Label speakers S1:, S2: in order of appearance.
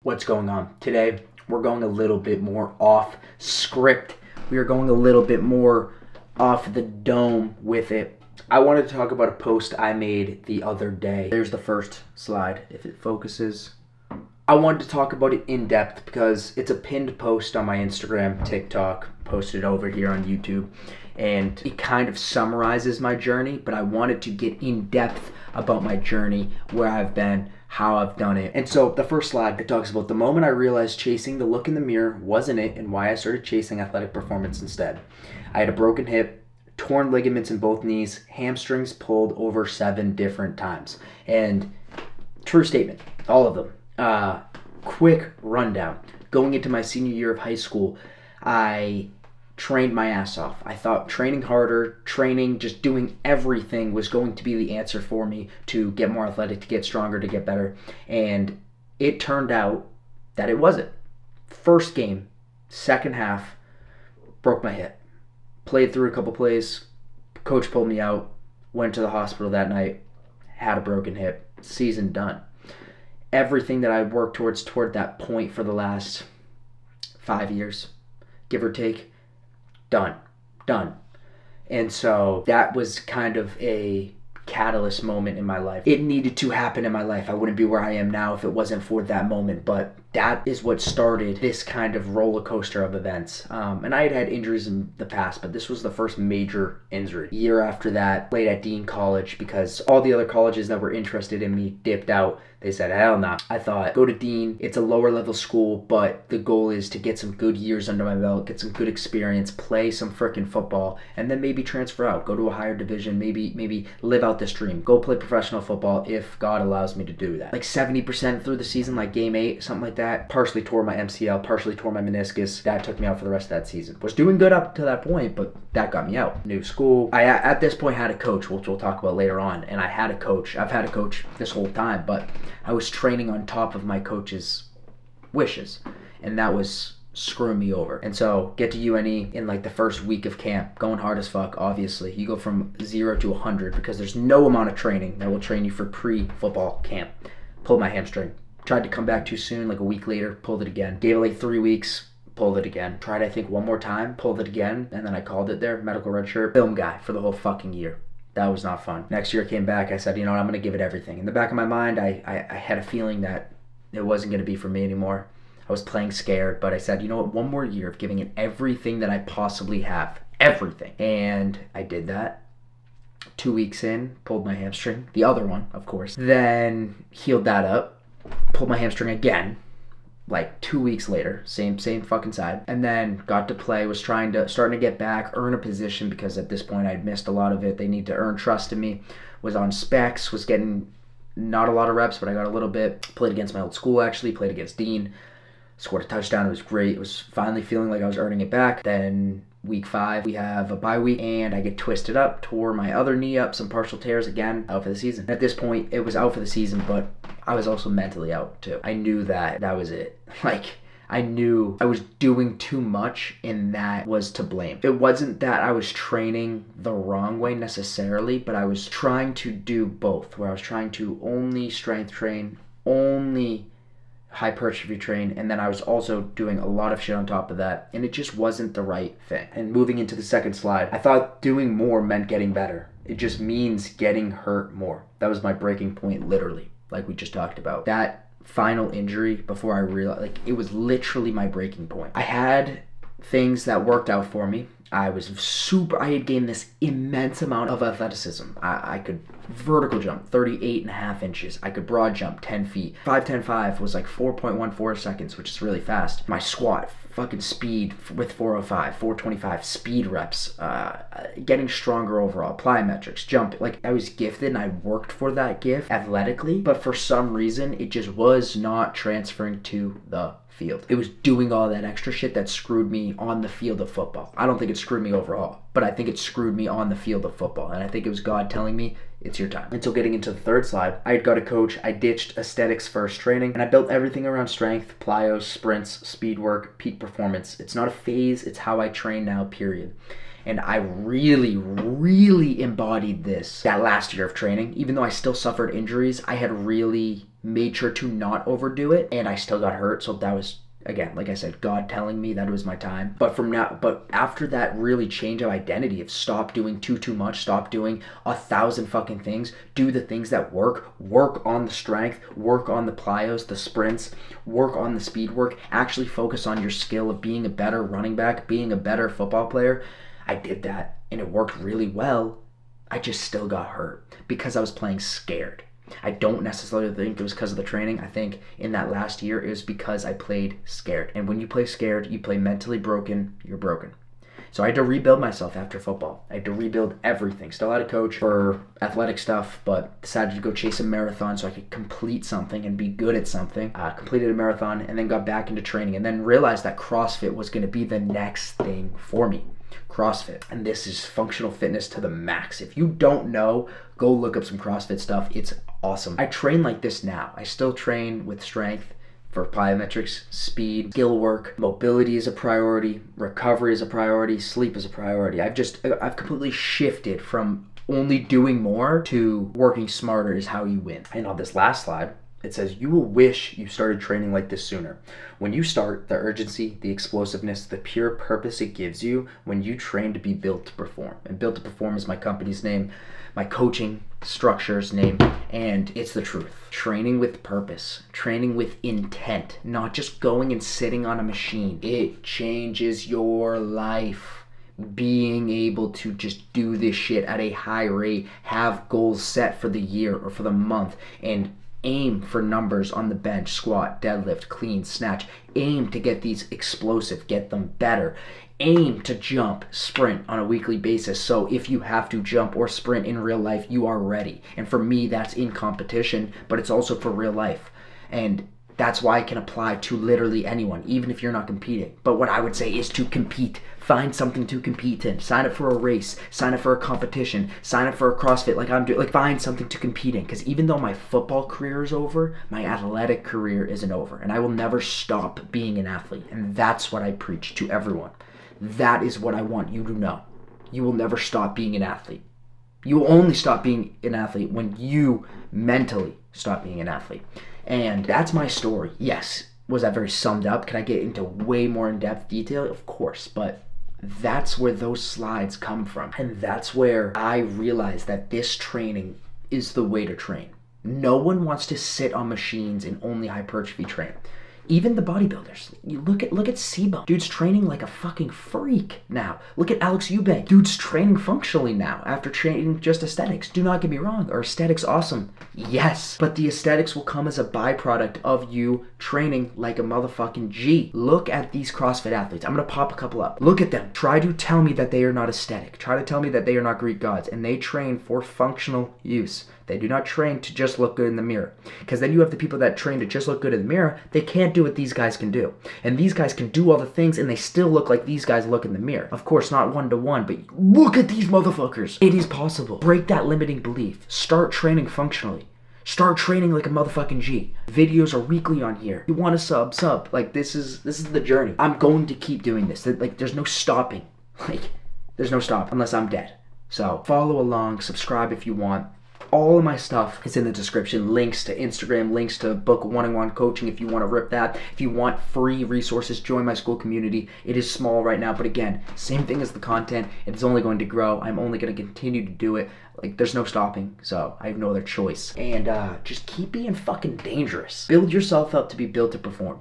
S1: What's going on? Today, we're going a little bit more off script. We are going a little bit more off the dome with it. I wanted to talk about a post I made the other day. There's the first slide, if it focuses. I wanted to talk about it in depth because it's a pinned post on my Instagram, TikTok, posted over here on YouTube, and it kind of summarizes my journey, but I wanted to get in depth about my journey, where I've been, how I've done it. And so the first slide, it talks about the moment I realized chasing the look in the mirror wasn't it and why I started chasing athletic performance instead. I had a broken hip, torn ligaments in both knees, hamstrings pulled over 7 different times. And true statement, all of them. Quick rundown. Going into my senior year of high school, I trained my ass off. I thought training harder, just doing everything was going to be the answer for me to get more athletic, to get stronger, to get better. And it turned out that it wasn't. First game, second half, broke my hip. Played through a couple plays. Coach pulled me out. Went to the hospital that night. Had a broken hip. Season done. Everything that I worked toward that point for the last 5 years, give or take, done. And so that was kind of a catalyst moment in my life. It needed to happen in my life. I wouldn't be where I am now if it wasn't for that moment, but that is what started this kind of roller coaster of events. And I had injuries in the past, but this was the first major injury. A year after that, played at Dean College because all the other colleges that were interested in me dipped out. They said, hell nah. I thought, go to Dean. It's a lower level school, but the goal is to get some good years under my belt, get some good experience, play some frickin' football, and then maybe transfer out, go to a higher division, maybe live out this dream, go play professional football if God allows me to do that. Like 70% through the season, like game 8, something like that, partially tore my MCL, partially tore my meniscus. That took me out for the rest of that season. Was doing good up to that point, but that got me out. New school. I, at this point, had a coach, which we'll talk about later on, and I had a coach. I've had a coach this whole time, but I was training on top of my coach's wishes, and that was screwing me over. And so get to UNE in like the first week of camp, going hard as fuck, obviously. You go from 0 to 100 because there's no amount of training that will train you for pre-football camp. Pulled my hamstring. Tried to come back too soon, like a week later, pulled it again. Gave it like 3 weeks, pulled it again. Tried, I think, one more time, pulled it again, and then I called it there, medical red shirt, film guy for the whole fucking year. That was not fun. Next year I came back, I said, you know what, I'm going to give it everything. In the back of my mind, I had a feeling that it wasn't going to be for me anymore. I was playing scared, but I said, you know what, one more year of giving it everything that I possibly have. Everything. And I did that. 2 weeks in, pulled my hamstring. The other one, of course. Then healed that up. Pulled my hamstring again. Like 2 weeks later, same fucking side, and then got to play, was starting to get back, earn a position, because at this point I'd missed a lot of it. They need to earn trust in me. Was on specs, was getting not a lot of reps, but I got a little bit. Played against my old school, actually, played against Dean, scored a touchdown. It was great. It was finally feeling like I was earning it back. Then week 5, we have a bye week, and I get twisted up, tore my other knee up, some partial tears, again, out for the season. At this point, it was out for the season, but I was also mentally out too. I knew that was it. Like, I knew I was doing too much, and that was to blame. It wasn't that I was training the wrong way necessarily, but I was trying to do both, where I was trying to only strength train, only hypertrophy train, and then I was also doing a lot of shit on top of that, and it just wasn't the right thing. And moving into the second slide, I thought doing more meant getting better. It just means getting hurt more. That was my breaking point, literally, like we just talked about. That final injury, before I realized, like, it was literally my breaking point. I had things that worked out for me. I had gained this immense amount of athleticism. I could vertical jump 38.5 inches. I could broad jump 10 feet. 5'10" was like 4.14 seconds, which is really fast. My squat, fucking speed with 405, 425, speed reps, getting stronger overall, plyometrics, jump. Like, I was gifted, and I worked for that gift athletically, but for some reason, it just was not transferring to the field. It was doing all that extra shit that screwed me on the field of football. I don't think it screwed me overall, but I think it screwed me on the field of football, and I think it was God telling me, it's your time. Until getting into the third slide, I had got a coach, I ditched aesthetics first training, and I built everything around strength, plyos, sprints, speed work, peak performance. It's not a phase, it's how I train now, period. And I really, really embodied this that last year of training. Even though I still suffered injuries, I had really made sure to not overdo it, and I still got hurt. So that was, again, like I said, God telling me that it was my time. But after that really change of identity of stop doing too much, stop doing 1,000 fucking things, do the things that work on the strength, work on the plyos, the sprints, work on the speed work, actually focus on your skill of being a better running back, being a better football player. I did that and it worked really well. I just still got hurt because I was playing scared. I don't necessarily think it was because of the training. I think in that last year it was because I played scared. And when you play scared, you play mentally broken, you're broken. So I had to rebuild myself after football. I had to rebuild everything. Still had a coach for athletic stuff, but decided to go chase a marathon so I could complete something and be good at something. Completed a marathon and then got back into training and then realized that CrossFit was going to be the next thing for me. CrossFit. And this is functional fitness to the max. If you don't know, go look up some CrossFit stuff. It's awesome. I train like this now. I still train with strength for plyometrics, speed, skill work. Mobility is a priority. Recovery is a priority. Sleep is a priority. I've completely shifted from only doing more to working smarter is how you win. And on this last slide, it says, you will wish you started training like this sooner. When you start, the urgency, the explosiveness, the pure purpose it gives you when you train to be built to perform. And Built to Perform is my company's name, my coaching structure's name, and it's the truth. Training with purpose, training with intent, not just going and sitting on a machine. It changes your life. Being able to just do this shit at a high rate, have goals set for the year or for the month, and aim for numbers on the bench, squat, deadlift, clean, snatch. Aim to get these explosive, get them better. Aim to jump, sprint on a weekly basis. So if you have to jump or sprint in real life, you are ready. And for me, that's in competition, but it's also for real life. And that's why I can apply to literally anyone, even if you're not competing. But what I would say is to compete. Find something to compete in. Sign up for a race. Sign up for a competition. Sign up for a CrossFit like I'm doing. Like, find something to compete in. Because even though my football career is over, my athletic career isn't over. And I will never stop being an athlete. And that's what I preach to everyone. That is what I want you to know. You will never stop being an athlete. You will only stop being an athlete when you mentally stop being an athlete. And that's my story. Yes, was that very summed up? Can I get into way more in-depth detail? Of course, but that's where those slides come from. And that's where I realized that this training is the way to train. No one wants to sit on machines and only hypertrophy train. Even the bodybuilders. You look at C-Bone. Dude's training like a fucking freak now. Look at Alex Eubank. Dude's training functionally now after training just aesthetics. Do not get me wrong. Are aesthetics awesome? Yes. But the aesthetics will come as a byproduct of you training like a motherfucking G. Look at these CrossFit athletes. I'm going to pop a couple up. Look at them. Try to tell me that they are not aesthetic. Try to tell me that they are not Greek gods. And they train for functional use. They do not train to just look good in the mirror. Because then you have the people that train to just look good in the mirror. They can't do what these guys can do. And these guys can do all the things and they still look like these guys look in the mirror. Of course, not one-to-one, but look at these motherfuckers. It is possible. Break that limiting belief. Start training functionally. Start training like a motherfucking G. Videos are weekly on here. You want to sub. Like, this is the journey. I'm going to keep doing this. Like, there's no stopping. Like, there's no stop unless I'm dead. So, follow along. Subscribe if you want. All of my stuff is in the description. Links to Instagram, links to book one-on-one coaching if you want to rip that. If you want free resources, join my Skool community. It is small right now, but again, same thing as the content. It's only going to grow. I'm only going to continue to do it. Like, there's no stopping, so I have no other choice. And just keep being fucking dangerous. Build yourself up to be built to perform.